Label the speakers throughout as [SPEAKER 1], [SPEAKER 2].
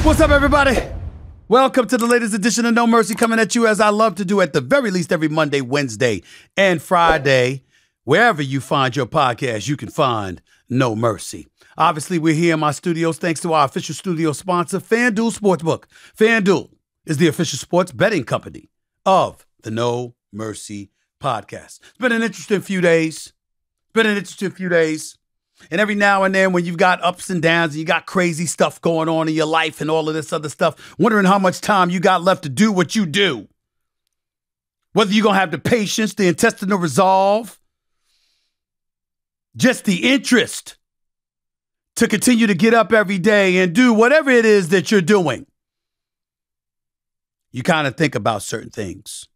[SPEAKER 1] What's up, everybody? Welcome to the latest edition of No Mercy, coming at you as I love to do at the very least every Monday, Wednesday, and Friday. Wherever you find your podcast, you can find No Mercy. Obviously, we're here in my studios thanks to our official studio sponsor, FanDuel Sportsbook. FanDuel is the official sports betting company of the No Mercy podcast. It's been an interesting few days. And every now and then when you've got ups and downs and you got crazy stuff going on in your life and all of this other stuff, wondering how much time you got left to do what you do. Whether you're going to have the patience, the intestinal resolve, just the interest to continue to get up every day and do whatever it is that you're doing. You kind of think about certain things.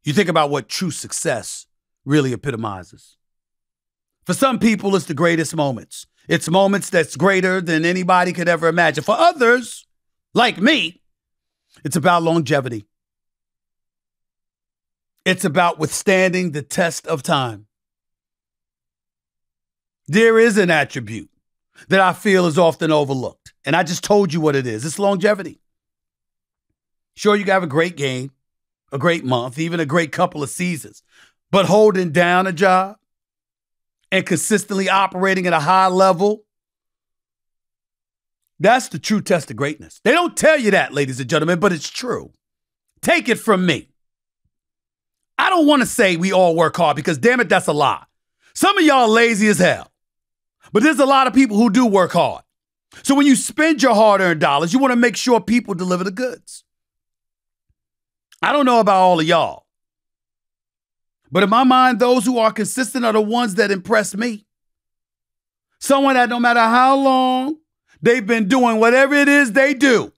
[SPEAKER 1] You think about what true success really epitomizes. For some people, it's the greatest moments. It's moments that's greater than anybody could ever imagine. For others, like me, it's about longevity. It's about withstanding the test of time. There is an attribute that I feel is often overlooked, and I just told you what it is. It's longevity. Sure, you can have a great game, a great month, even a great couple of seasons, but holding down a job and consistently operating at a high level, that's the true test of greatness. They don't tell you that, ladies and gentlemen, but it's true. Take it from me. I don't want to say we all work hard because, damn it, that's a lie. Some of y'all lazy as hell, but there's a lot of people who do work hard. So when you spend your hard-earned dollars, you want to make sure people deliver the goods. I don't know about all of y'all, but in my mind, those who are consistent are the ones that impress me. Someone that no matter how long they've been doing whatever it is they do,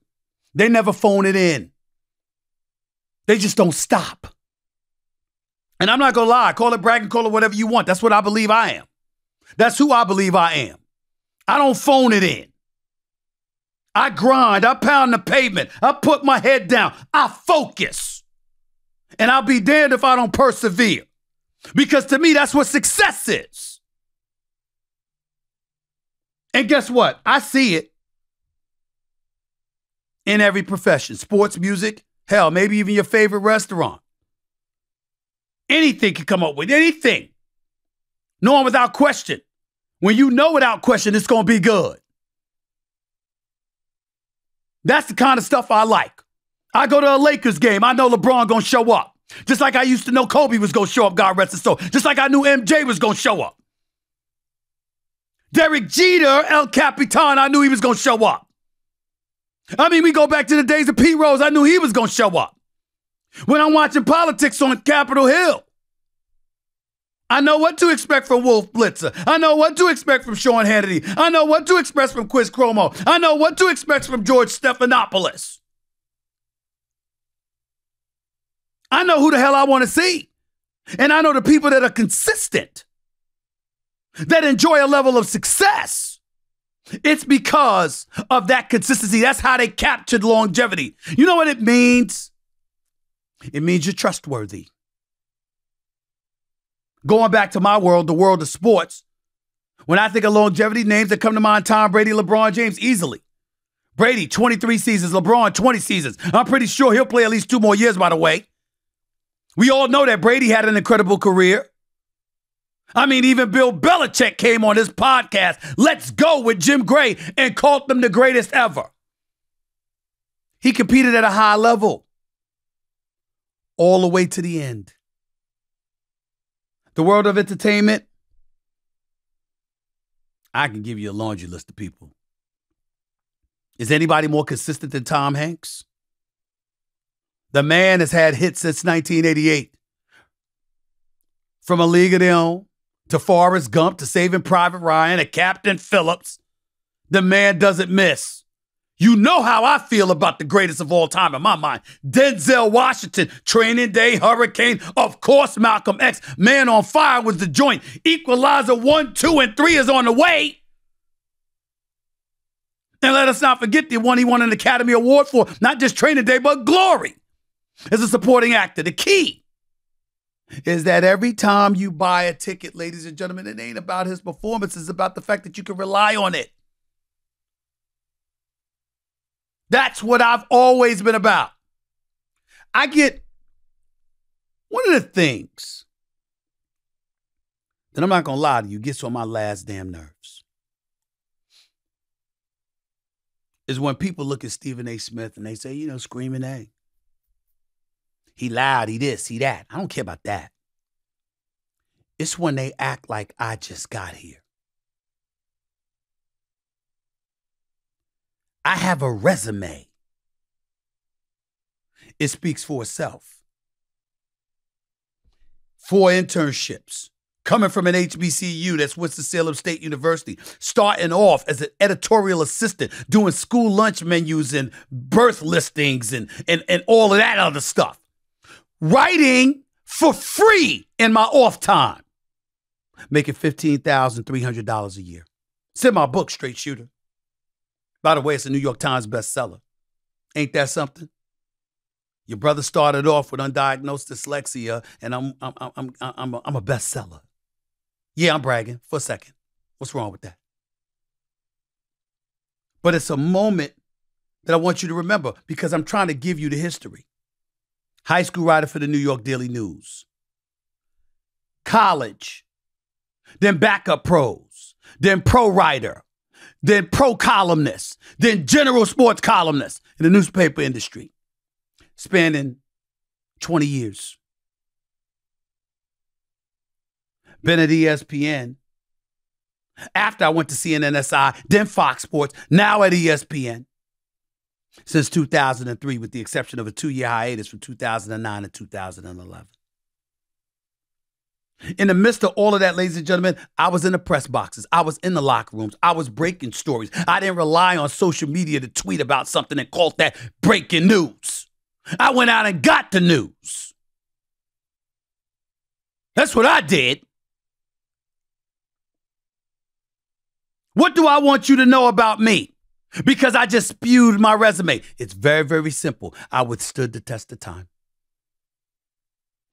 [SPEAKER 1] they never phone it in. They just don't stop. And I'm not going to lie, call it bragging, call it whatever you want. That's what I believe I am. That's who I believe I am. I don't phone it in. I grind, I pound the pavement, I put my head down, I focus. And I'll be damned if I don't persevere. Because to me, that's what success is. And guess what? I see it in every profession. Sports, music, hell, maybe even your favorite restaurant. Anything can come up with anything. Knowing without question. When you know without question, it's going to be good. That's the kind of stuff I like. I go to a Lakers game. I know LeBron going to show up. Just like I used to know Kobe was going to show up, God rest his soul. Just like I knew MJ was going to show up. Derek Jeter, El Capitan, I knew he was going to show up. I mean, we go back to the days of P. Rose. I knew he was going to show up. When I'm watching politics on Capitol Hill, I know what to expect from Wolf Blitzer. I know what to expect from Sean Hannity. I know what to expect from Quiz Chromo. I know what to expect from George Stephanopoulos. I know who the hell I want to see. And I know the people that are consistent, that enjoy a level of success. It's because of that consistency. That's how they captured longevity. You know what it means? It means you're trustworthy. Going back to my world, the world of sports, when I think of longevity, names that come to mind, Tom Brady, LeBron James, easily. Brady, 23 seasons, LeBron, 20 seasons. I'm pretty sure he'll play at least 2 more years, by the way. We all know that Brady had an incredible career. I mean, even Bill Belichick came on this podcast, Let's Go with Jim Gray, and called them the greatest ever. He competed at a high level all the way to the end. The world of entertainment, I can give you a laundry list of people. Is anybody more consistent than Tom Hanks? The man has had hits since 1988. From A League of Their Own, to Forrest Gump, to Saving Private Ryan, to Captain Phillips. The man doesn't miss. You know how I feel about the greatest of all time in my mind. Denzel Washington, Training Day, Hurricane, of course Malcolm X, Man on Fire was the joint. Equalizer 1, 2, and 3 is on the way. And let us not forget the one he won an Academy Award for, not just Training Day, but Glory. As a supporting actor, the key is that every time you buy a ticket, ladies and gentlemen, it ain't about his performance. It's about the fact that you can rely on it. That's what I've always been about. One of the things that I'm not going to lie to you, gets on my last damn nerves, is when people look at Stephen A. Smith and they say, Screaming A. He loud, he this, he that. I don't care about that. It's when they act like I just got here. I have a resume. It speaks for itself. 4 internships, coming from an HBCU, that's Winston-Salem State University, starting off as an editorial assistant, doing school lunch menus and birth listings and all of that other stuff. Writing for free in my off time, making $15,300 a year. It's in my book, Straight Shooter. By the way, it's a New York Times bestseller. Ain't that something? Your brother started off with undiagnosed dyslexia, and I'm a bestseller. Yeah, I'm bragging for a second. What's wrong with that? But it's a moment that I want you to remember because I'm trying to give you the history. High school writer for the New York Daily News. College. Then backup pros. Then pro writer. Then pro columnist. Then general sports columnist in the newspaper industry. Spanning 20 years. Been at ESPN. After I went to CNNSI, then Fox Sports, now at ESPN. Since 2003, with the exception of a 2-year hiatus from 2009 to 2011. In the midst of all of that, ladies and gentlemen, I was in the press boxes. I was in the locker rooms. I was breaking stories. I didn't rely on social media to tweet about something and call that breaking news. I went out and got the news. That's what I did. What do I want you to know about me? Because I just spewed my resume. It's very, very simple. I withstood the test of time.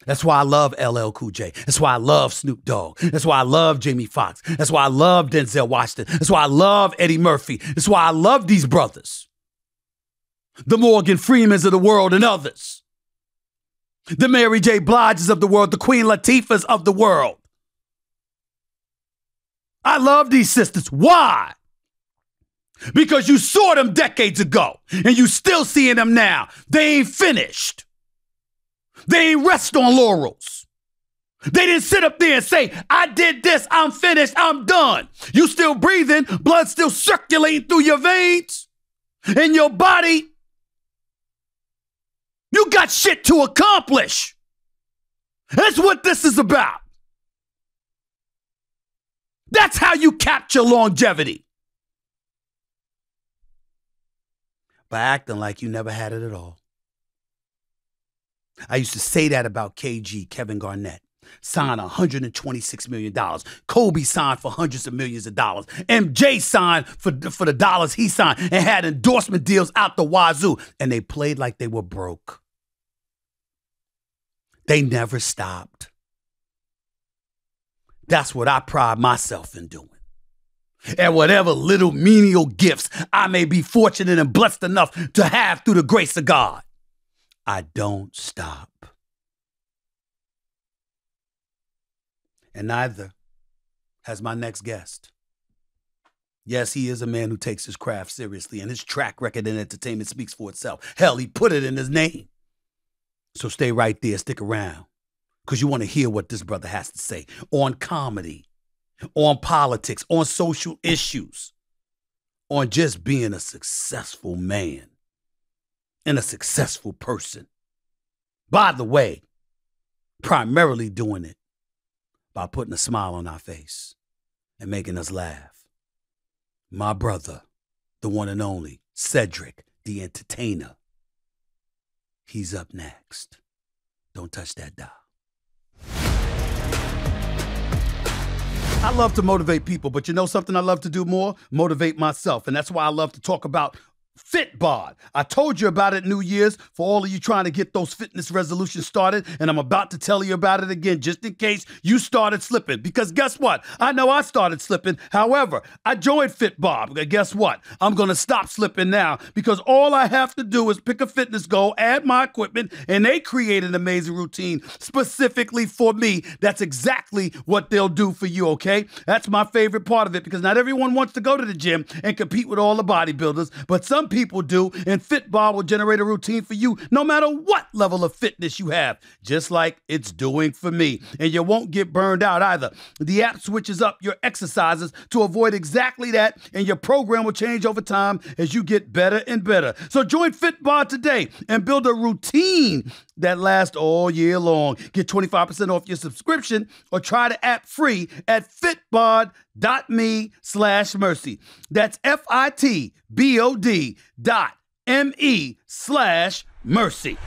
[SPEAKER 1] That's why I love LL Cool J. That's why I love Snoop Dogg. That's why I love Jamie Foxx. That's why I love Denzel Washington. That's why I love Eddie Murphy. That's why I love these brothers. The Morgan Freemans of the world and others. The Mary J. Bliges of the world. The Queen Latifahs of the world. I love these sisters. Why? Because you saw them decades ago and you still seeing them now. They ain't finished. They ain't rest on laurels. They didn't sit up there and say, I did this, I'm finished, I'm done. You still breathing, blood still circulating through your veins, in your body. You got shit to accomplish. That's what this is about. That's how you capture longevity. By acting like you never had it at all. I used to say that about KG, Kevin Garnett. Signed $126 million. Kobe signed for hundreds of millions of dollars. MJ signed for the dollars he signed and had endorsement deals out the wazoo. And they played like they were broke. They never stopped. That's what I pride myself in doing. And whatever little menial gifts I may be fortunate and blessed enough to have through the grace of God, I don't stop. And neither has my next guest. Yes, he is a man who takes his craft seriously, and his track record in entertainment speaks for itself. Hell, he put it in his name. So stay right there, stick around, because you want to hear what this brother has to say on comedy, on politics, on social issues, on just being a successful man and a successful person. By the way, primarily doing it by putting a smile on our face and making us laugh. My brother, the one and only Cedric The Entertainer. He's up next. Don't touch that dial. I love to motivate people, but you know something I love to do more? Motivate myself. And that's why I love to talk about FitBod. I told you about it New Year's for all of you trying to get those fitness resolutions started, and I'm about to tell you about it again just in case you started slipping. Because guess what? I know I started slipping. However, I joined FitBod. Guess what? I'm going to stop slipping now because all I have to do is pick a fitness goal, add my equipment, and they create an amazing routine specifically for me. That's exactly what they'll do for you, okay? That's my favorite part of it because not everyone wants to go to the gym and compete with all the bodybuilders, but some people do, and FitBod will generate a routine for you no matter what level of fitness you have, just like it's doing for me. And you won't get burned out either. The app switches up your exercises to avoid exactly that, and your program will change over time as you get better and better. So join FitBod today and build a routine that lasts all year long. Get 25% off your subscription or try the app free at fitbod.me/mercy. That's FITBOD.me/mercy.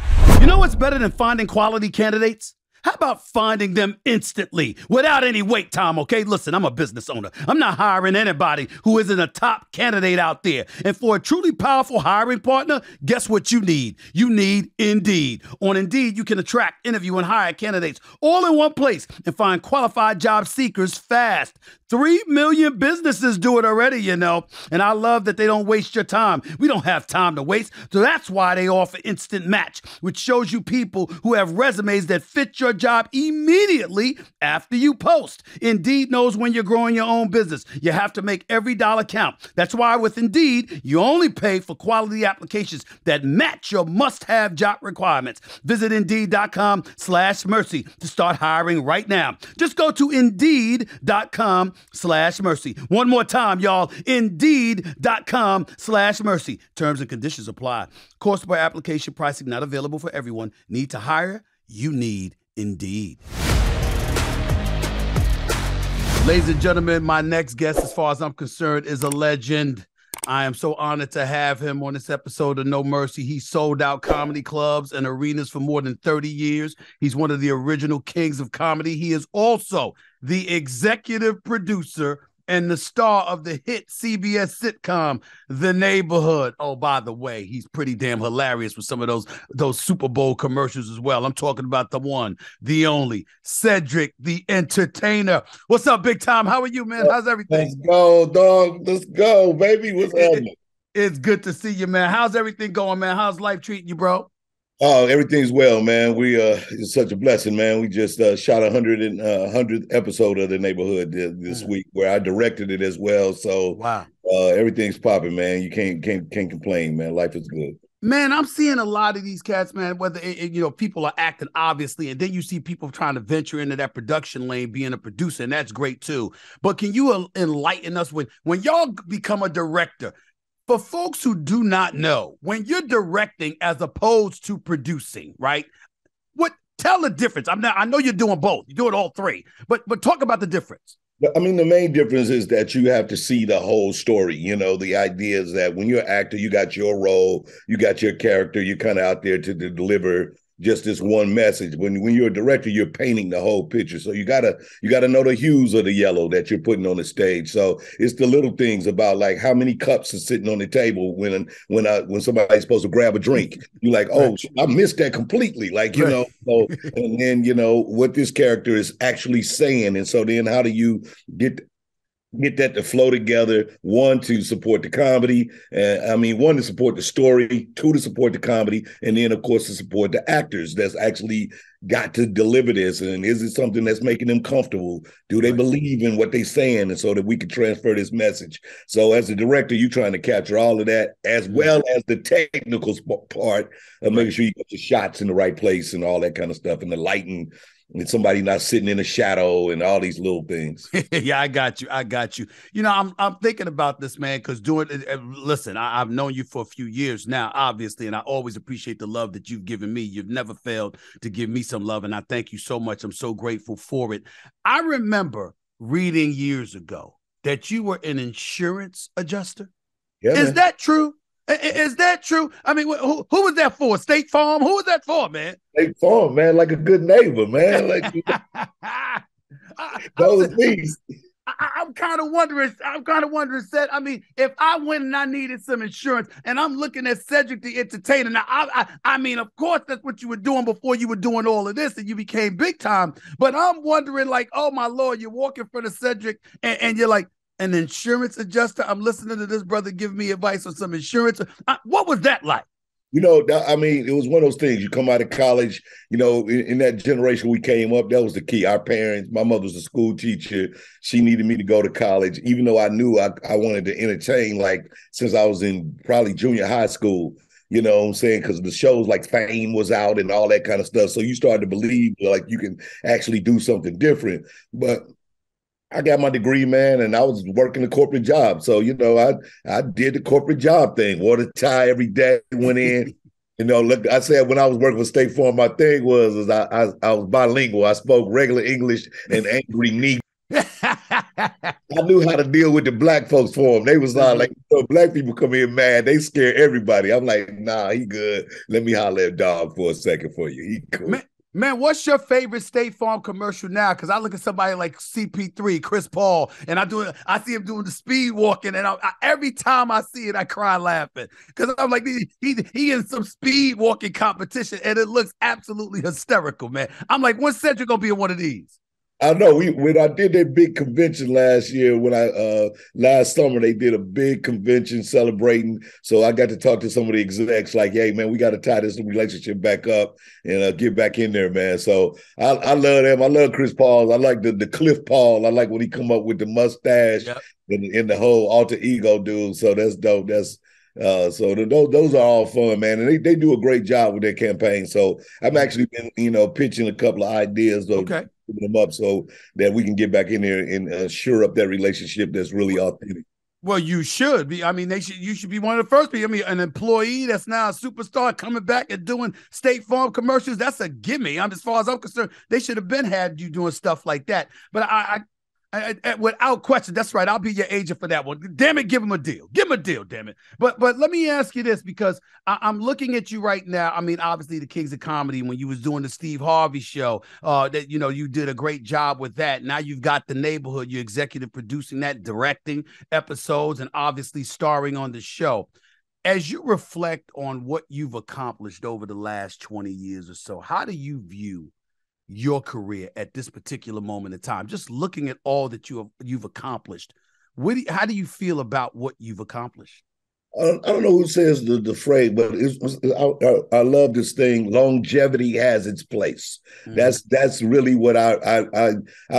[SPEAKER 1] You know what's better than finding quality candidates? How about finding them instantly without any wait time, okay? Listen, I'm a business owner. I'm not hiring anybody who isn't a top candidate out there. And for a truly powerful hiring partner, guess what you need? You need Indeed. On Indeed, you can attract, interview, and hire candidates all in one place and find qualified job seekers fast. 3 million businesses do it already, you know. And I love that they don't waste your time. We don't have time to waste. So that's why they offer Instant Match, which shows you people who have resumes that fit your job immediately after you post. Indeed knows when you're growing your own business. You have to make every dollar count. That's why with Indeed, you only pay for quality applications that match your must-have job requirements. Visit Indeed.com/mercy to start hiring right now. Just go to Indeed.com/mercy. One more time, y'all. Indeed.com/mercy. Terms and conditions apply. Cost per application pricing not available for everyone. Need to hire? You need Indeed. Ladies and gentlemen, my next guest, as far as I'm concerned, is a legend. I am so honored to have him on this episode of No Mercy. He sold out comedy clubs and arenas for more than 30 years. He's one of the original kings of comedy. He is also the executive producer and the star of the hit CBS sitcom, The Neighborhood. Oh, by the way, he's pretty damn hilarious with some of those Super Bowl commercials as well. I'm talking about the one, the only, Cedric The Entertainer. What's up, big time? How are you, man? How's everything?
[SPEAKER 2] Let's go, dog. Let's go, baby. What's happening?
[SPEAKER 1] It's good to see you, man. How's everything going, man? How's life treating you, bro?
[SPEAKER 2] Oh, everything's well, man. It's such a blessing, man. We just shot 100th episode of The Neighborhood this week, where I directed it as well. So
[SPEAKER 1] wow,
[SPEAKER 2] everything's popping, man. You can't complain, man. Life is good.
[SPEAKER 1] Man, I'm seeing a lot of these cats, man, whether, people are acting, obviously, and then you see people trying to venture into that production lane, being a producer, and that's great, too. But can you enlighten us when y'all become a director? For folks who do not know, when you're directing as opposed to producing, right? Tell the difference. I know you're doing both. You're doing all three, but talk about the difference.
[SPEAKER 2] I mean, the main difference is that you have to see the whole story. You know, the idea is that when you're an actor, you got your role, you got your character, you're kind of out there to deliver just this one message. When you're a director, you're painting the whole picture. So you gotta know the hues of the yellow that you're putting on the stage. So it's the little things about like how many cups are sitting on the table when somebody's supposed to grab a drink. You're like, oh, I missed that completely. Like, you know, so, and then, you know, what this character is actually saying. And so then how do you get that to flow together? One, to support the comedy. One, to support the story. Two, to support the comedy. And then, of course, to support the actors that's actually got to deliver this. And is it something that's making them comfortable? Do they believe in what they're saying? And so that we can transfer this message. So as a director, you're trying to capture all of that, as well as the technical part of making sure you get your shots in the right place and all that kind of stuff, and the lighting, and somebody not sitting in a shadow and all these little things.
[SPEAKER 1] Yeah, I got you. You know, I'm thinking about this, man, because listen, I've known you for a few years now, obviously, and I always appreciate the love that you've given me. You've never failed to give me some love, and I thank you so much. I'm so grateful for it. I remember reading years ago that you were an insurance adjuster.
[SPEAKER 2] Yeah,
[SPEAKER 1] Is that true? Is that true? I mean, who was that for? State Farm? Who was that for, man?
[SPEAKER 2] State Farm, man, like a good neighbor, man. Like those things.
[SPEAKER 1] I I'm kind of wondering, Seth. I mean, if I went and I needed some insurance and I'm looking at Cedric the Entertainer, now, I mean, of course, that's what you were doing before you were doing all of this and you became big time. But I'm wondering, like, oh, my Lord, you walk in front of Cedric and you're like, an insurance adjuster? I'm listening to this brother give me advice on some insurance. What was that like?
[SPEAKER 2] You know, I mean, it was one of those things. You come out of college, you know, in that generation we came up, that was the key. Our parents, my mother was a school teacher. She needed me to go to college, even though I knew I wanted to entertain, like, since I was in probably junior high school. You know what I'm saying? Because the shows like Fame was out and all that kind of stuff. So you started to believe like you can actually do something different. But I got my degree, man, and I was working a corporate job. So, you know, I did the corporate job thing, wore the tie every day, went in. You know, look, I said when I was working with State Farm, my thing was I was bilingual. I spoke regular English and angry Negro. I knew how to deal with the black folks for them. They was like, you know, black people come in mad, they scare everybody. I'm like, nah, he good. Let me holler at dog for a second for you. He cool.
[SPEAKER 1] Man, what's your favorite State Farm commercial now? Because I look at somebody like CP3, Chris Paul, and I see him doing the speed walking, and every time I see it, I cry laughing because I'm like, he in some speed walking competition, and it looks absolutely hysterical, man. I'm like, when's Cedric gonna be in one of these?
[SPEAKER 2] I know when I did that big convention last year, last summer they did a big convention celebrating. So I got to talk to some of the execs like, hey man, we got to tie this relationship back up and get back in there, man. So I love them. I love Chris Paul. I like the Cliff Paul. I like when he come up with the mustache and the whole alter ego dude. So that's dope. Those are all fun, man, and they do a great job with their campaign. So I've actually been, you know, pitching a couple of ideas of them up so that we can get back in there and shore up that relationship that's really authentic.
[SPEAKER 1] Well, you should be. I mean, you should be one of the first people. I mean, an employee that's now a superstar coming back and doing State Farm commercials. That's a gimme. As far as I'm concerned, they should have been had you doing stuff like that. But I without question, that's right. I'll be your agent for that one. Damn it, give him a deal. Give him a deal, damn it. But let me ask you this, because I'm looking at you right now. I mean, obviously, the Kings of Comedy, when you was doing the Steve Harvey show, that, you know, you did a great job with that. Now you've got The Neighborhood. You're executive producing that, directing episodes, and obviously starring on the show. As you reflect on what you've accomplished over the last 20 years or so, how do you view your career at this particular moment in time? Just looking at all that you've accomplished, how do you feel about what you've accomplished?
[SPEAKER 2] I don't know who says the phrase, but I love this thing. Longevity has its place. Mm-hmm. That's really what I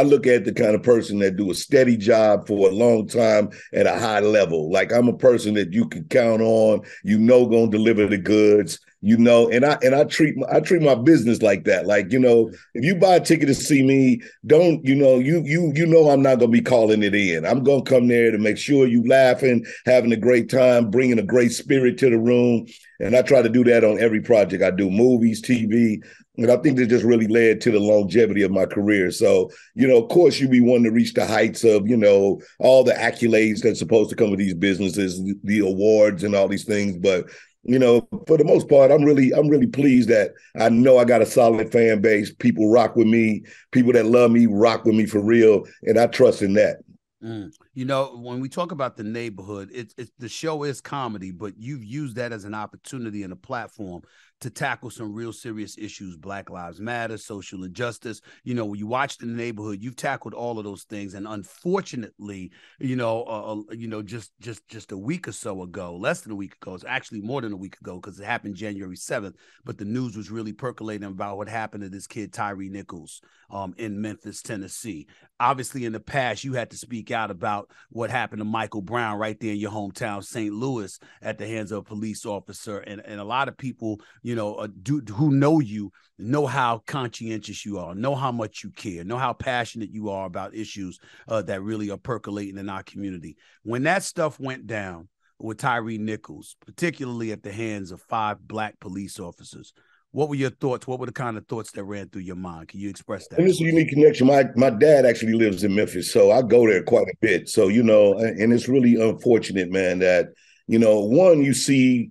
[SPEAKER 2] look at, the kind of person that do a steady job for a long time at a high level. Like, I'm a person that you can count on, you know, gonna deliver the goods. You know, and I treat my business like that. Like, you know, if you buy a ticket to see me, don't, you know, you know I'm not gonna be calling it in. I'm gonna come there to make sure you laughing, having a great time, bringing a great spirit to the room. And I try to do that on every project I do, movies, TV. And I think that just really led to the longevity of my career. So, you know, of course, you be wanting to reach the heights of, you know, all the accolades that's supposed to come with these businesses, the awards and all these things. But you know, for the most part, I'm really pleased that I know I got a solid fan base. People rock with me. People that love me rock with me for real, and I trust in that.
[SPEAKER 1] You know, when we talk about The Neighborhood, it's the show is comedy, but you've used that as an opportunity and a platform to tackle some real serious issues: Black Lives Matter, social injustice. You know, when you watch The Neighborhood, you've tackled all of those things. And unfortunately, just a week or so ago, less than a week ago, it's actually more than a week ago because it happened January 7th, but the news was really percolating about what happened to this kid, Tyree Nichols, in Memphis, Tennessee. Obviously, in the past, you had to speak out about what happened to Michael Brown right there in your hometown, St. Louis, at the hands of a police officer. And a lot of people, you know, who know you know how conscientious you are, know how much you care, know how passionate you are about issues that really are percolating in our community. When that stuff went down with Tyree Nichols, particularly at the hands of 5 Black police officers, what were your thoughts? What were the kind of thoughts that ran through your mind? Can you express that?
[SPEAKER 2] And it's a unique connection. My dad actually lives in Memphis, so I go there quite a bit. So, you know, and it's really unfortunate, man, that, you know, one, you see,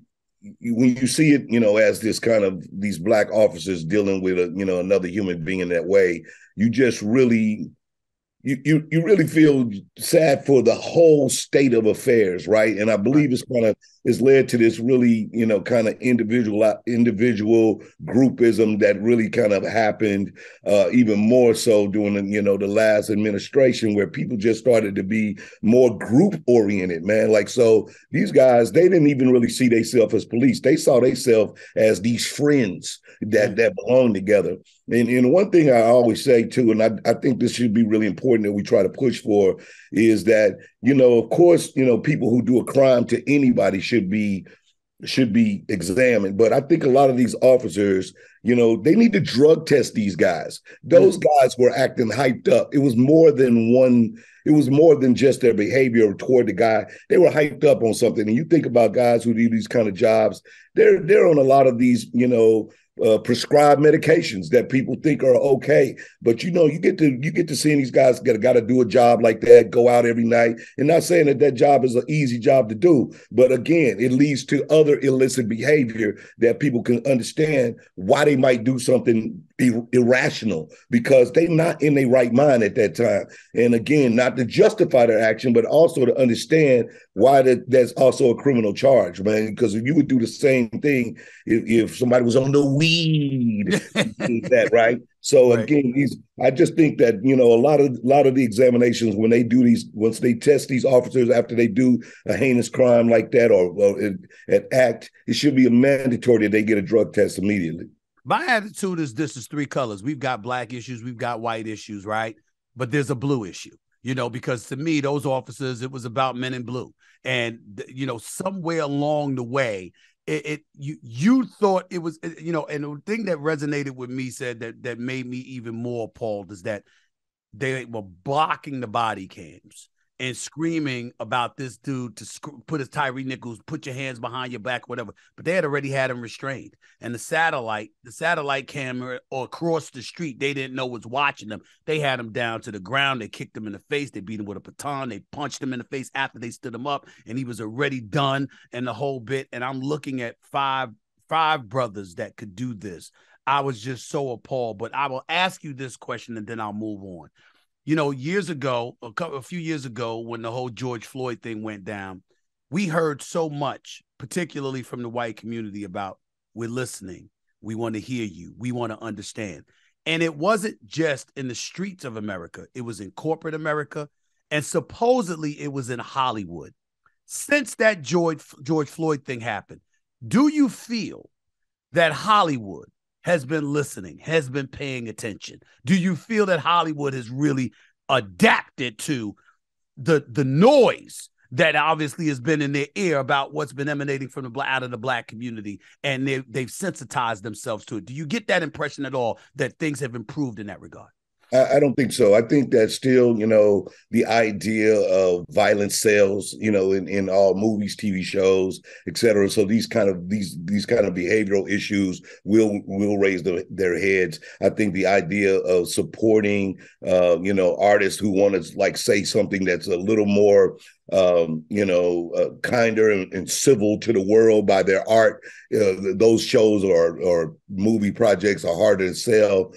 [SPEAKER 2] when you see it, you know, as this kind of these Black officers dealing with another human being in that way, you just really you really feel sad for the whole state of affairs, right? And I
[SPEAKER 1] Right.
[SPEAKER 2] believe it's led to this really, kind of individual groupism that really kind of happened even more so during the last administration, where people just started to be more group oriented, man. Like, so these guys, they didn't even really see themselves as police. They saw themselves as these friends
[SPEAKER 1] Yeah.
[SPEAKER 2] that belong together. And one thing I always say too, and I think this should be really important that we try to push for, is that, of course, people who do a crime to anybody should be examined. But I think a lot of these officers, they need to drug test these guys.
[SPEAKER 1] Mm.
[SPEAKER 2] Those guys were acting hyped up. It was more than one. It was more than just their behavior toward the guy. They were hyped up on something. And you think about guys who do these kind of jobs, they're on a lot of these, prescribed medications that people think are okay. But you get to seeing these guys got to do a job like that, go out every night. And not saying that job is an easy job to do, but again, it leads to other illicit behavior that people can understand why they might do something irrational, because they're not in their right mind at that time. And again, not to justify their action, but also to understand why that's also a criminal charge, man. Because if you would do the same thing if somebody was on the weed, that right. So
[SPEAKER 1] Right.
[SPEAKER 2] again, I just think that a lot of the examinations, when they do these, once they test these officers after they do a heinous crime like that, or an act, it should be a mandatory that they get a drug test immediately.
[SPEAKER 1] My attitude is this is three colors. We've got black issues, we've got white issues, right? But there's a blue issue, because to me, those officers, it was about men in blue. And, somewhere along the way, you thought it was, and the thing that resonated with me said that made me even more appalled is that they were blocking the body cams and screaming about this dude to put his Tyree Nichols, put your hands behind your back, whatever. But they had already had him restrained. And the satellite camera or across the street, they didn't know was watching them. They had him down to the ground. They kicked him in the face. They beat him with a baton. They punched him in the face after they stood him up, and he was already done and the whole bit. And I'm looking at five brothers that could do this. I was just so appalled. But I will ask you this question and then I'll move on. Years ago, a few years ago, when the whole George Floyd thing went down, we heard so much, particularly from the white community, about we're listening, we want to hear you, we want to understand. And it wasn't just in the streets of America, it was in corporate America, and supposedly it was in Hollywood. Since that George Floyd thing happened, do you feel that Hollywood has been listening, has been paying attention? Do you feel that Hollywood has really adapted to the noise that obviously has been in their ear about what's been emanating from out of the black community, and they've sensitized themselves to it? Do you get that impression at all that things have improved in that regard?
[SPEAKER 2] I don't think so. I think that still, the idea of violence sells, in all movies, TV shows, et cetera. So these kind of behavioral issues will raise their heads. I think the idea of supporting, artists who want to like say something that's a little more kinder and civil to the world by their art. Those shows or movie projects are harder to sell.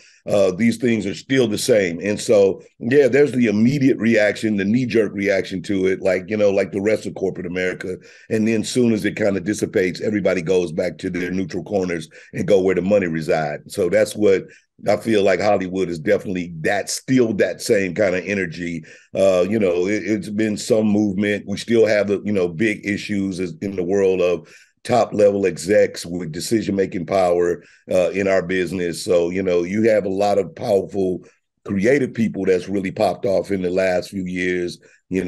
[SPEAKER 2] These things are still the same. And so, yeah, there's the immediate reaction, the knee-jerk reaction to it, like the rest of corporate America. And then soon as it kind of dissipates, everybody goes back to their neutral corners and go where the money resides. So that's what I feel like Hollywood is definitely still that same kind of energy. It's been some movement. We still have the, big issues in the world of top level execs with decision-making power in our business. So, you have a lot of powerful creative people that's really popped off in the last few years, be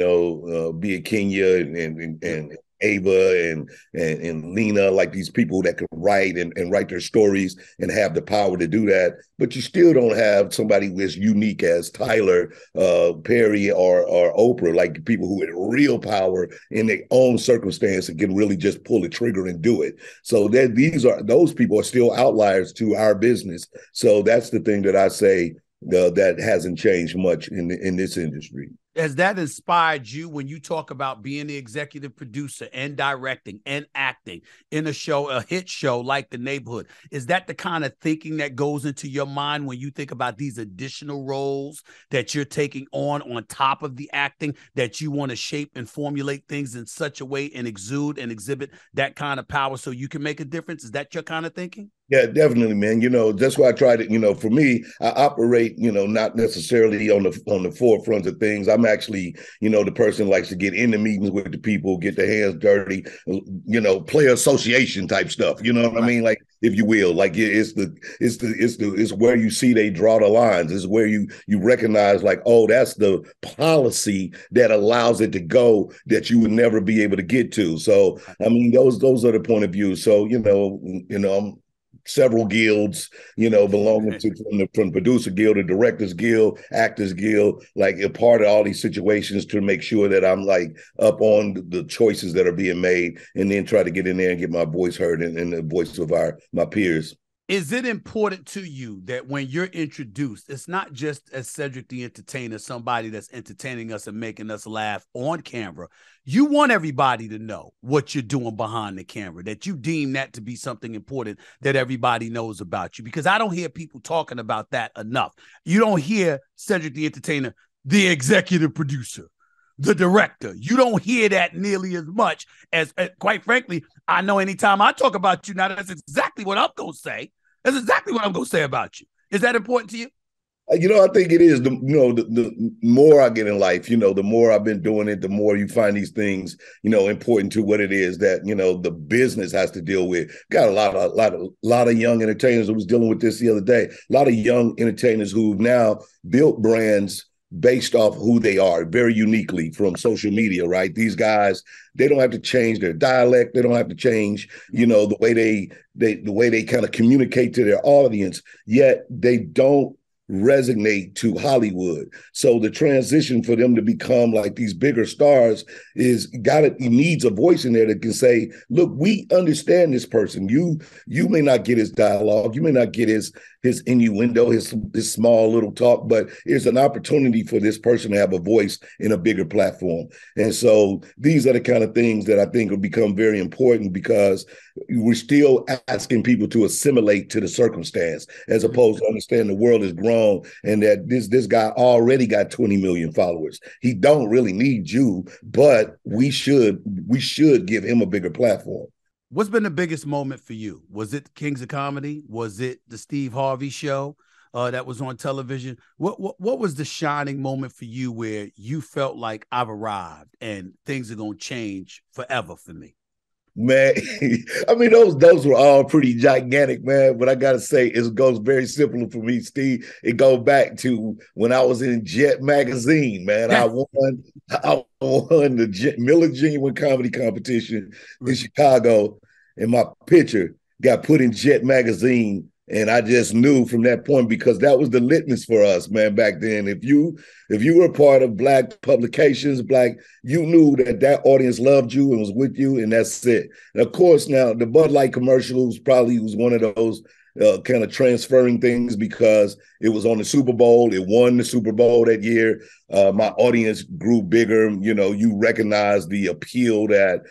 [SPEAKER 2] it Kenya and Ava and Lena, like these people that can write and write their stories and have the power to do that. But you still don't have somebody as unique as Tyler Perry or Oprah, like people who have real power in their own circumstance and can really just pull the trigger and do it. So those people are still outliers to our business. So that's the thing that I say that hasn't changed much in this industry.
[SPEAKER 1] Has that inspired you when you talk about being the executive producer and directing and acting in a show, a hit show like The Neighborhood? Is that the kind of thinking that goes into your mind when you think about these additional roles that you're taking on top of the acting, that you want to shape and formulate things in such a way and exude and exhibit that kind of power so you can make a difference? Is that your kind of thinking?
[SPEAKER 2] Yeah, definitely, man. That's why I try to, for me, I operate, not necessarily on the forefront of things. I'm actually, the person who likes to get into meetings with the people, get their hands dirty, player association type stuff. You know what I mean? Like, if you will, like it's where you see they draw the lines. It's where you recognize, like, oh, that's the policy that allows it to go that you would never be able to get to. So, I mean, those are the point of view. So, I'm several guilds, belonging to from producer guild to directors guild, actors guild, like a part of all these situations to make sure that I'm like up on the choices that are being made, and then try to get in there and get my voice heard and the voice of my peers.
[SPEAKER 1] Is it important to you that when you're introduced, it's not just as Cedric the Entertainer, somebody that's entertaining us and making us laugh on camera? You want everybody to know what you're doing behind the camera, that you deem that to be something important that everybody knows about you, because I don't hear people talking about that enough. You don't hear Cedric the Entertainer, the executive producer, the director. You don't hear that nearly as much as, quite frankly, I know anytime I talk about you now, that's exactly what I'm going to say. That's exactly what I'm going to say about you. Is that important to you?
[SPEAKER 2] I think it is. The more I get in life, the more I've been doing it, the more you find these things, important to what it is that, the business has to deal with. Got a lot of young entertainers. I was dealing with this the other day. A lot of young entertainers who've now built brands based off who they are very uniquely from social media, right? These guys, they don't have to change their dialect. They don't have to change, the way they kind of communicate to their audience, yet they don't resonate to Hollywood. So the transition for them to become like these bigger stars he needs a voice in there that can say, look, we understand this person. You may not get his dialogue, you may not get his innuendo, his small little talk, but there's an opportunity for this person to have a voice in a bigger platform. And so these are the kind of things that I think will become very important, because we're still asking people to assimilate to the circumstance as opposed to understand the world has grown and that this guy already got 20 million followers. He don't really need you, but we should give him a bigger platform.
[SPEAKER 1] What's been the biggest moment for you? Was it Kings of Comedy? Was it the Steve Harvey show that was on television? What was the shining moment for you where you felt like I've arrived and things are going to change forever for me?
[SPEAKER 2] Man, I mean, those were all pretty gigantic, man. But I gotta say, it goes very simple for me, Steve. It goes back to when I was in Jet magazine, man. I won the Miller Genuine Comedy Competition in Chicago, and my picture got put in Jet magazine. And I just knew from that point, because that was the litmus for us, man, back then. If you were part of Black publications, you knew that audience loved you and was with you, and that's it. And of course, now the Bud Light commercial was one of those kind of transferring things, because it was on the Super Bowl. It won the Super Bowl that year. My audience grew bigger. You recognize the appeal that,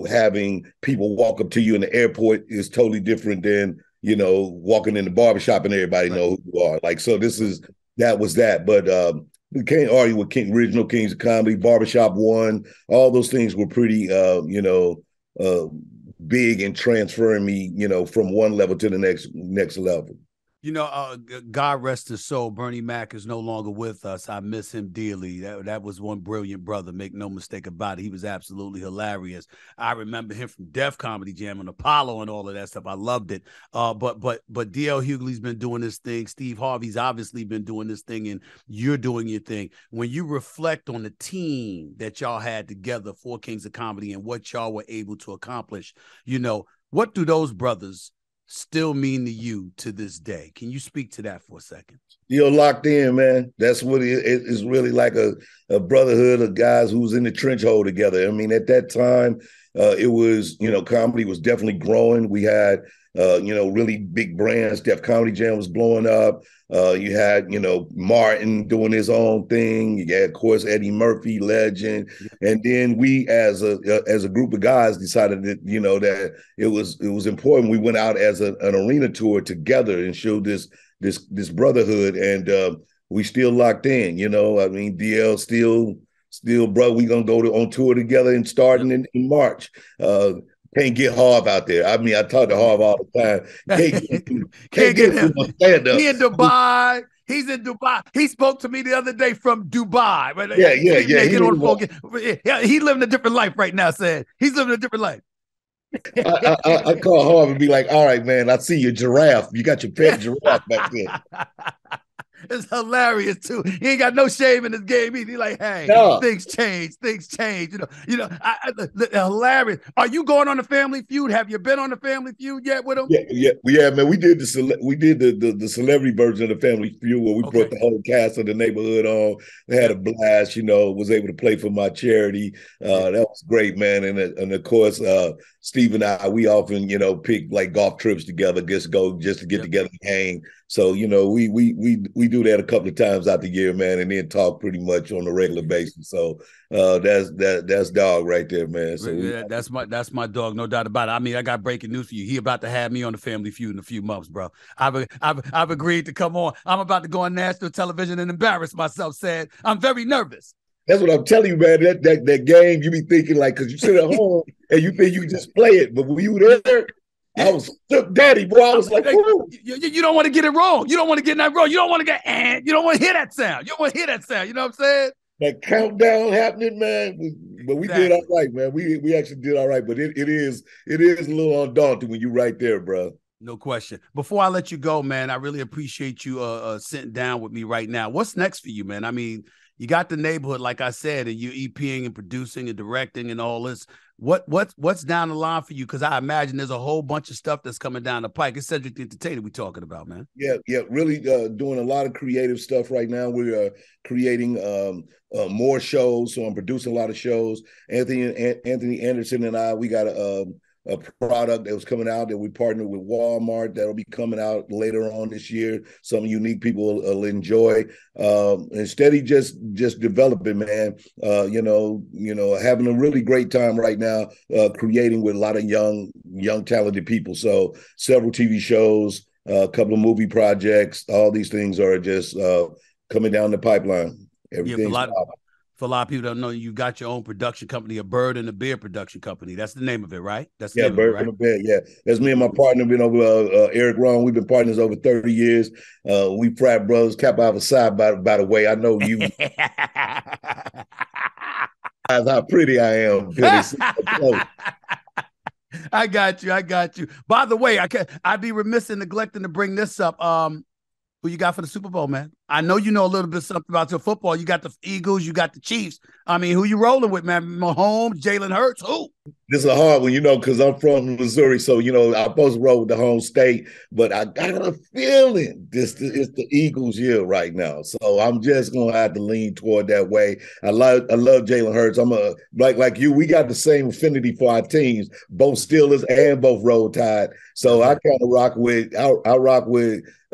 [SPEAKER 2] having people walk up to you in the airport is totally different than, walking in the barbershop and everybody know who you are. Like, so that was that. But we can't argue with original Kings of Comedy, Barbershop One. All those things were pretty, big in transferring me, from one level to the next level.
[SPEAKER 1] God rest his soul, Bernie Mac is no longer with us. I miss him dearly. That was one brilliant brother. Make no mistake about it. He was absolutely hilarious. I remember him from Def Comedy Jam and Apollo and all of that stuff. I loved it. But D.L. Hughley's been doing this thing. Steve Harvey's obviously been doing this thing, and you're doing your thing. When you reflect on the team that y'all had together for Kings of Comedy and what y'all were able to accomplish, what do those brothers still mean to you to this day? Can you speak to that for a second?
[SPEAKER 2] You're locked in, man. That's what it's really like, a brotherhood of guys who's in the trench hole together. I mean, at that time, It was, comedy was definitely growing. We had, really big brands. Def Comedy Jam was blowing up. You had, Martin doing his own thing. You had, of course, Eddie Murphy, legend. And then we, as a group of guys, decided that, that it was important. We went out as an arena tour together and showed this brotherhood, and we still locked in. I mean, DL still, bro. We gonna go on tour together and starting in March. Can't get Harv out there. I mean, I talk to Harv all the time.
[SPEAKER 1] Can't get him. He in Dubai. He's in Dubai. He spoke to me the other day from Dubai.
[SPEAKER 2] Yeah.
[SPEAKER 1] Get on the phone. Yeah, he's living a different life right now. Said he's living a different life.
[SPEAKER 2] I call Harv and be like, all right, man, I see your giraffe. You got your pet giraffe back there.
[SPEAKER 1] It's hilarious too. He ain't got no shame in his game. He's like, hey, things change. Hilarious. Are you going on the Family Feud? Have you been on the Family Feud yet with him?
[SPEAKER 2] Yeah, man. We did the celebrity version of the Family Feud where we brought the whole cast of the neighborhood on. We had a blast. Was able to play for my charity. That was great, man. And of course, Steve and I, we often pick like golf trips together, just to get together and hang. So we do that a couple of times out the year, man, and then talk pretty much on a regular basis. So that's dog right there, man. So
[SPEAKER 1] that's my dog, no doubt about it. I mean, I got breaking news for you. He about to have me on the Family Feud in a few months, bro. I've agreed to come on. I'm about to go on national television and embarrass myself. Said I'm very nervous.
[SPEAKER 2] That's what I'm telling you, man. That game, you be thinking like, because you sit at home and you think you can just play it, but when you there. I was shook daddy, boy. I was like,
[SPEAKER 1] you don't want to get it wrong. You don't want to get that wrong. You don't want to get, you don't want to hear that sound. You don't want to hear that sound. You know what I'm saying?
[SPEAKER 2] That countdown happening, man. But we did all right, man. We actually did all right. But it is a little undaunting when you're right there, bro.
[SPEAKER 1] No question. Before I let you go, man, I really appreciate you sitting down with me right now. What's next for you, man? I mean, you got the neighborhood, like I said, and you EPing and producing and directing and all this. What's down the line for you? Because I imagine there's a whole bunch of stuff that's coming down the pike. It's Cedric the Entertainer we talking about, man.
[SPEAKER 2] Yeah. Really doing a lot of creative stuff right now. We are creating more shows, so I'm producing a lot of shows. Anthony Anderson and I, we got a product that was coming out that we partnered with Walmart that'll be coming out later on this year. Some unique people will enjoy. Instead of just developing, man. Having a really great time right now, creating with a lot of young talented people. So several TV shows, a couple of movie projects. All these things are just coming down the pipeline. Everything's
[SPEAKER 1] for a lot of people don't know, you got your own production company, a Bird and a Bear production company. That's the name of it, right? That's the name
[SPEAKER 2] Bird
[SPEAKER 1] of it, right?
[SPEAKER 2] and a Bear. Yeah, that's me and my partner. Been over Eric Ron. We've been partners over 30 years. We frat brothers. Cap out the side. By the way, I know you. How pretty I am.
[SPEAKER 1] I got you. By the way, I'd be remiss in neglecting to bring this up. Who you got for the Super Bowl, man? I know you know a little bit something about your football. You got the Eagles, you got the Chiefs. I mean, who you rolling with, man? Mahomes, Jalen Hurts, who?
[SPEAKER 2] This is a hard one, because I'm from Missouri, so I'm supposed to roll with the home state, but I got a feeling it's the Eagles year right now, so I'm just gonna have to lean toward that way. I love Jalen Hurts. I'm like you. We got the same affinity for our teams, both Steelers and both Roll Tide. So I kind of rock with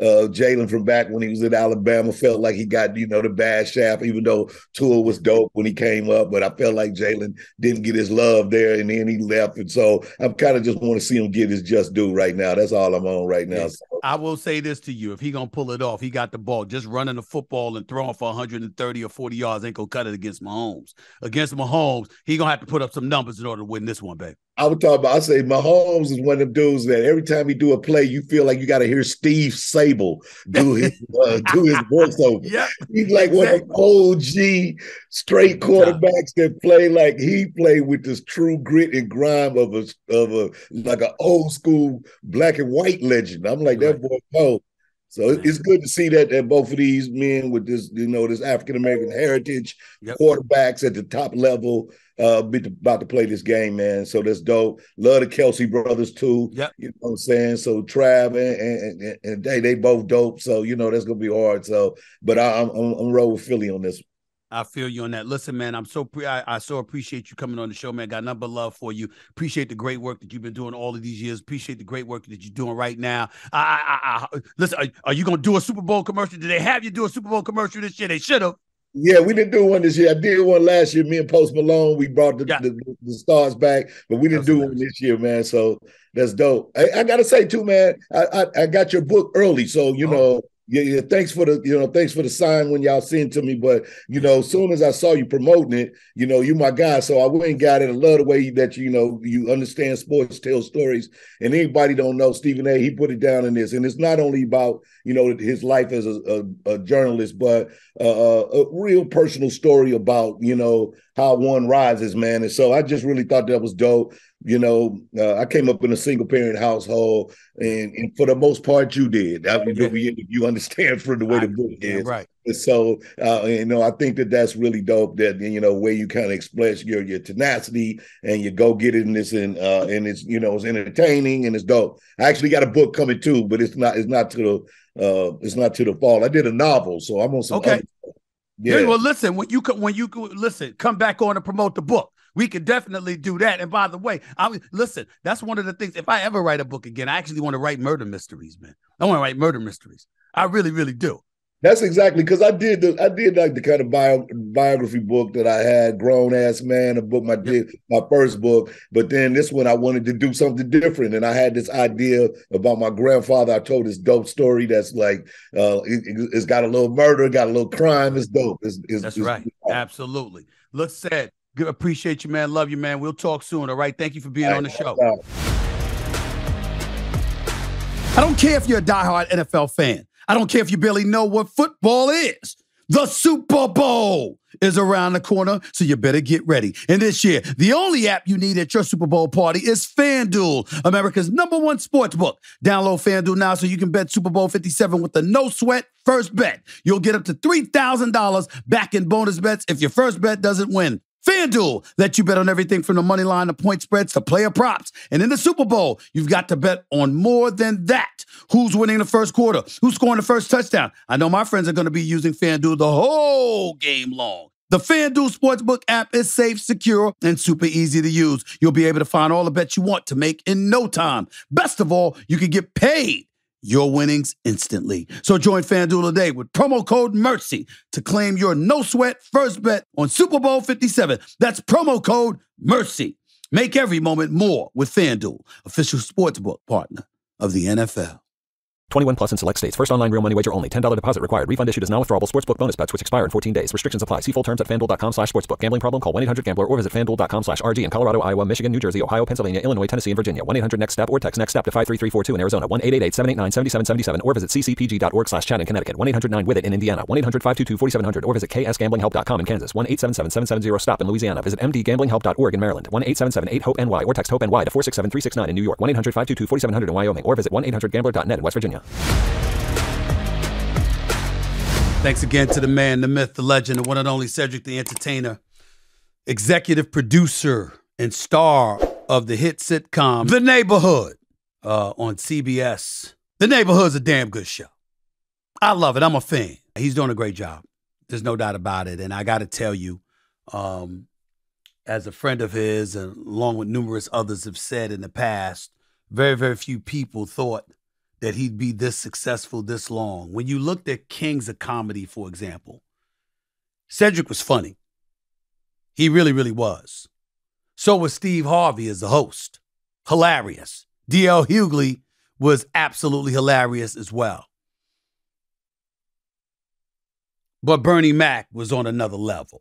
[SPEAKER 2] Jalen from back when he was at Alabama. Felt like he got the bad shaft, even though Tua was dope when he came up, but I felt like Jalen didn't get his love there, and then he left. And so I'm kind of just want to see him get his just due right now. That's all I'm on right now.
[SPEAKER 1] Yes. So. I will say this to you. If he going to pull it off, he got the ball. Just running the football and throwing for 130 or 40 yards ain't going to cut it against Mahomes. Against Mahomes, he going to have to put up some numbers in order to win this one, babe.
[SPEAKER 2] I say Mahomes is one of them dudes that every time he do a play, you feel like you got to hear Steve Sable do his voiceover.
[SPEAKER 1] Yep,
[SPEAKER 2] he's like one of the OG straight quarterbacks that play like he played with this true grit and grime of a like an old school black and white legend. I'm like, that boy cold. So it's good to see that both of these men with this, this African-American heritage, quarterbacks at the top level, about to play this game, man. So that's dope. Love the Kelsey brothers too.
[SPEAKER 1] Yep.
[SPEAKER 2] You know what I'm saying? So Trav and they both dope. So that's gonna be hard. So, but I'm roll with Philly on this one.
[SPEAKER 1] I feel you on that. Listen, man, I so appreciate you coming on the show, man. Got nothing but love for you. Appreciate the great work that you've been doing all of these years. Appreciate the great work that you're doing right now. Listen, are you gonna do a Super Bowl commercial? Did they have you do a Super Bowl commercial this year? They should have.
[SPEAKER 2] Yeah, we didn't do one this year. I did one last year. Me and Post Malone, we brought the stars back, but we didn't do one this year, man. So that's dope. I gotta say too, man. I got your book early, so you know. Yeah. Thanks for the sign when y'all sent to me. But as soon as I saw you promoting it, you my guy. So I went and got it. I love the way that you understand sports, tell stories. And anybody don't know Stephen A. He put it down in this, and it's not only about his life as a journalist, but a real personal story about how one rises, man. And so I just really thought that was dope. I came up in a single parent household, and for the most part, you did. You understand from the way the book is,
[SPEAKER 1] right?
[SPEAKER 2] And so, I think that's really dope. That where you kind of express your tenacity and you go get it in this, and it's it's entertaining and it's dope. I actually got a book coming too, but it's not to the fall. I did a novel, so I'm on some.
[SPEAKER 1] Okay.
[SPEAKER 2] Yeah.
[SPEAKER 1] Well, listen, when you come back on and promote the book. We could definitely do that. And by the way, listen, that's one of the things. If I ever write a book again, I actually want to write murder mysteries, man. I want to write murder mysteries. I really, really do.
[SPEAKER 2] That's exactly because I did like the kind of biography book that I had, Grown Ass Man, a book my first book. But then this one I wanted to do something different, and I had this idea about my grandfather. I told this dope story that's like it's got a little murder, got a little crime. It's dope. That's
[SPEAKER 1] right. Absolutely. Look, Ced. Appreciate you, man. Love you, man. We'll talk soon. All right. Thank you for being on the show. I don't care if you're a diehard NFL fan. I don't care if you barely know what football is. The Super Bowl is around the corner, so you better get ready. And this year, the only app you need at your Super Bowl party is FanDuel, America's #1 sports book. Download FanDuel now so you can bet Super Bowl 57 with a no-sweat first bet. You'll get up to $3,000 back in bonus bets if your first bet doesn't win. FanDuel lets you bet on everything from the money line to point spreads to player props. And in the Super Bowl, you've got to bet on more than that. Who's winning the first quarter? Who's scoring the first touchdown? I know my friends are going to be using FanDuel the whole game long. The FanDuel Sportsbook app is safe, secure, and super easy to use. You'll be able to find all the bets you want to make in no time. Best of all, you can get paid your winnings instantly. So join FanDuel today with promo code MERCY to claim your no-sweat first bet on Super Bowl 57. That's promo code MERCY. Make every moment more with FanDuel, official sportsbook partner of the NFL.
[SPEAKER 3] 21 plus in select states. First online real money wager only. $10 deposit required. Refund issued as non-withdrawable sportsbook bonus bets which expire in 14 days. Restrictions apply. See full terms at FanDuel.com/sportsbook. Gambling problem? Call 1-800-GAMBLER or visit FanDuel.com/RG in Colorado, Iowa, Michigan, New Jersey, Ohio, Pennsylvania, Illinois, Tennessee, and Virginia. 1-800-NEXT-STEP or text NEXT-STEP to 53342 in Arizona. 1-888-789-7777 or visit ccpg.org/chat in Connecticut. 1-800-9-WITH-IT in Indiana. 1-800-522-4700 or visit ksgamblinghelp.com in Kansas. 1-877-770-STOP in Louisiana. Visit mdgamblinghelp.org in Maryland. 1-877-8-HOPE-NY or text HOPE-NY to 467-369 in New York. 1-800-522-4700 in Wyoming or visit 1-800-GAMBLER.net in West Virginia.
[SPEAKER 1] Thanks again to the man, the myth, the legend, the one and only Cedric The Entertainer, executive producer and star of the hit sitcom The Neighborhood on CBS. The Neighborhood's a damn good show. I love it. I'm a fan. He's doing a great job. There's no doubt about it. And I got to tell you, as a friend of his, and along with numerous others have said in the past, very, very few people thought that he'd be this successful this long. When you looked at Kings of Comedy, for example, Cedric was funny. He really, really was. So was Steve Harvey as the host. Hilarious. D.L. Hughley was absolutely hilarious as well. But Bernie Mac was on another level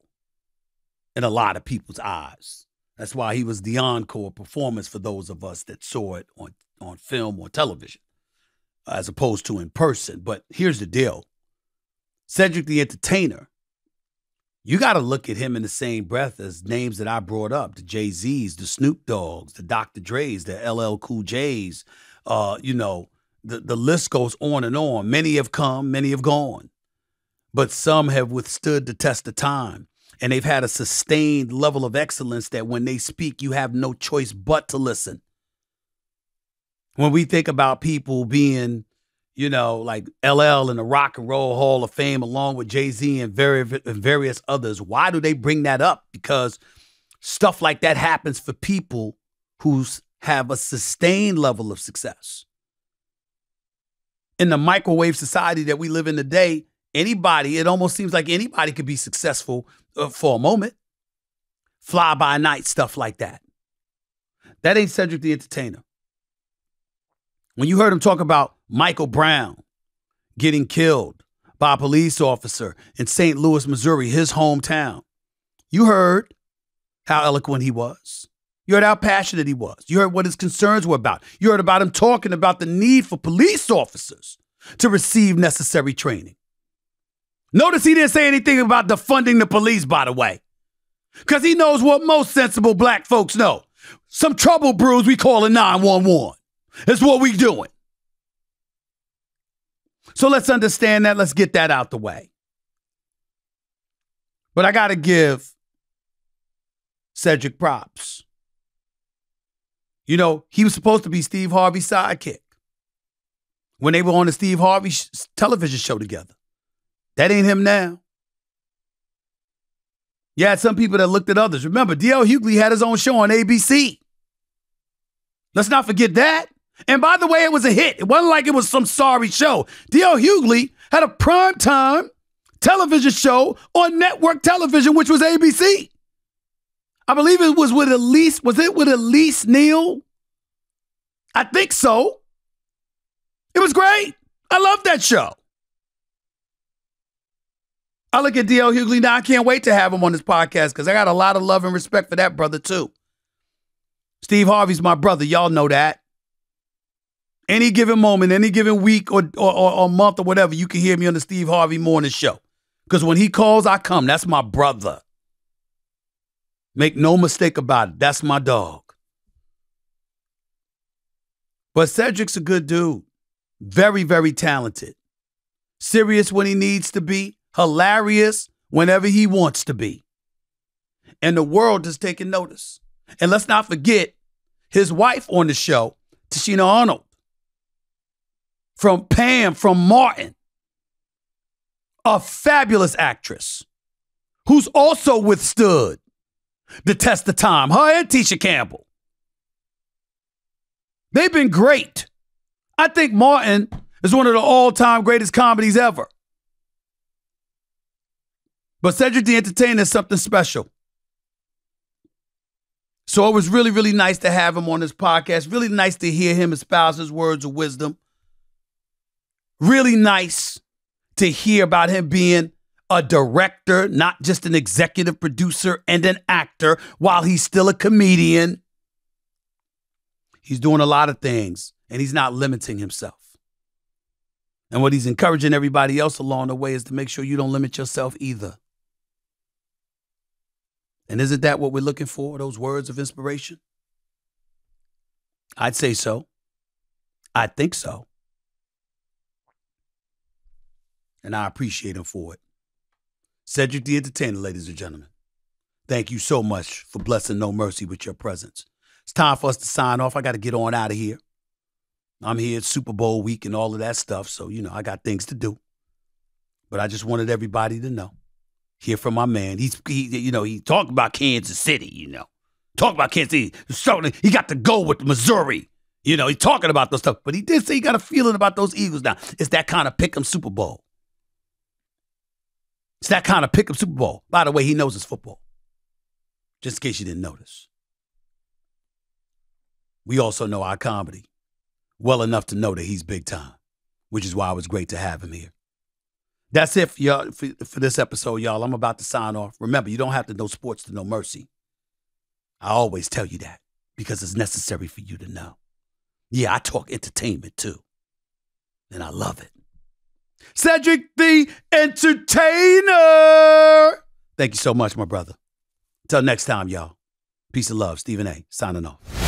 [SPEAKER 1] in a lot of people's eyes. That's why he was the encore performance for those of us that saw it on film or television, as opposed to in person. But here's the deal. Cedric the Entertainer, you got to look at him in the same breath as names that I brought up, the Jay-Z's, the Snoop Dogg's, the Dr. Dre's, the LL Cool J's. The list goes on and on. Many have come, many have gone. But some have withstood the test of time. And they've had a sustained level of excellence that when they speak, you have no choice but to listen. When we think about people being, you know, like LL in the Rock and Roll Hall of Fame, along with Jay-Z and various others. Why do they bring that up? Because stuff like that happens for people who have a sustained level of success. In the microwave society that we live in today, anybody, it almost seems like anybody could be successful for a moment. Fly by night, stuff like that. That ain't Cedric the Entertainer. When you heard him talk about Michael Brown getting killed by a police officer in St. Louis, Missouri, his hometown, you heard how eloquent he was. You heard how passionate he was. You heard what his concerns were about. You heard about him talking about the need for police officers to receive necessary training. Notice he didn't say anything about defunding the police, by the way, because he knows what most sensible black folks know. Some trouble brews, we call it 911. That's what we doing. So let's understand that. Let's get that out the way. But I got to give Cedric props. You know, he was supposed to be Steve Harvey's sidekick when they were on the Steve Harvey television show together. That ain't him now. You had some people that looked at others. Remember, D.L. Hughley had his own show on ABC. Let's not forget that. And by the way, it was a hit. It wasn't like it was some sorry show. D.L. Hughley had a primetime television show on network television, which was ABC. I believe it was with Elise. Was it with Elise Neal? I think so. It was great. I love that show. I look at D.L. Hughley now. I can't wait to have him on this podcast because I got a lot of love and respect for that brother too. Steve Harvey's my brother. Y'all know that. Any given moment, any given week or month or whatever, you can hear me on the Steve Harvey Morning Show. Because when he calls, I come. That's my brother. Make no mistake about it. That's my dog. But Cedric's a good dude. Very, very talented. Serious when he needs to be. Hilarious whenever he wants to be. And the world is taking notice. And let's not forget his wife on the show, Tashina Arnold. From Pam, from Martin. A fabulous actress who's also withstood the test of time. Her and Tisha Campbell. They've been great. I think Martin is one of the all-time greatest comedies ever. But Cedric the Entertainer is something special. So it was really, really nice to have him on this podcast. Really nice to hear him espouse his words of wisdom. Really nice to hear about him being a director, not just an executive producer and an actor while he's still a comedian. He's doing a lot of things and he's not limiting himself. And what he's encouraging everybody else along the way is to make sure you don't limit yourself either. And isn't that what we're looking for, those words of inspiration? I'd say so. I think so. And I appreciate him for it. Cedric the Entertainer, ladies and gentlemen. Thank you so much for blessing No Mercy with your presence. It's time for us to sign off. I got to get on out of here. I'm here at Super Bowl week and all of that stuff, so, I got things to do. But I just wanted everybody to know. Hear from my man. He talked about Kansas City, Talk about Kansas City. He got to go with Missouri. He's talking about those stuff. But he did say he got a feeling about those Eagles now. It's that kind of pick 'em Super Bowl. It's that kind of pick 'em Super Bowl. By the way, he knows it's football. Just in case you didn't notice. We also know our comedy well enough to know that he's big time, which is why it was great to have him here. That's it for this episode, y'all. I'm about to sign off. Remember, you don't have to know sports to know mercy. I always tell you that because it's necessary for you to know. Yeah, I talk entertainment too. And I love it. Cedric the Entertainer. Thank you so much, my brother. Until next time, y'all. Peace and love. Stephen A. signing off.